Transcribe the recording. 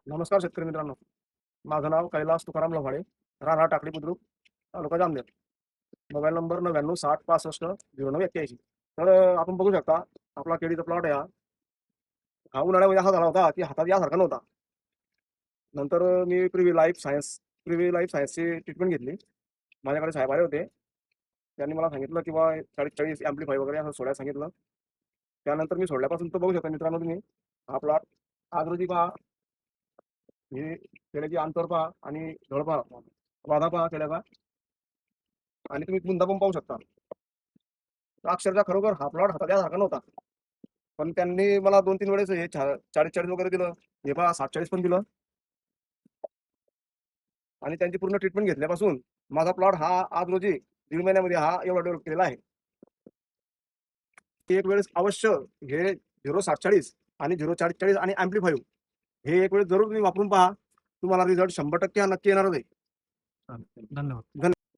नमस्कार शेतकरी मित्रांनो. माझं नाव कैलास तुकाराम लव्हाडे, राहणार टाकळी बुद्रुक, तालुका जामनेर. Mobile number 99 60 65 0981. तर आपण बघू शकता आपला केळीचा प्लॉट आहे हा उन्हाळ्यामध्ये असा झाला होता की हातात यासारखा नव्हता. नंतर मी प्रिव्ही लाईफ सायन्सची ट्रीटमेंट घेतली. माझ्याकडे साहेब आले होते. त्यांनी मला सांगितलं की बा 40-40 ॲम्प्लिफाय वगैरे असं सोडायला सांगितलं. त्यानंतर मी सोडल्यापासून तर बघू शकता मित्रांनो तुम्ही हा प्लॉट आज रोजी पहा, हे केळ्याची अंतर पहा आणि ढळ पहा, वादा पहा केळ्याचा, आणि तुम्ही बुंदा पण पाहू शकता. तर अक्षरशः खरोखर हा प्लॉट हातात यासारखा नव्हता. पण त्यांनी मला 2-3 वेळेस हे 40-40 वगैरे दिलं. हे पहा 60-40 पण दिलं. आणि त्यांची पूर्ण ट्रीटमेंट घेतल्यापासून माझा प्लॉट हा आज रोजी 1.5 महिन्यामध्ये हा एवढा डेव्हलप केलेला आहे. एक वेळेस अवश्य हे 0-60-40 आणि 0-40-40 आणि ॲम्प्लिफाय हे एक वेळेस जरूर तुम्ही वापरून पहा. तुम्हाला रिझल्ट 100% हा नक्की येणारच आहे. चालेल. धन्यवाद. धन्यवाद.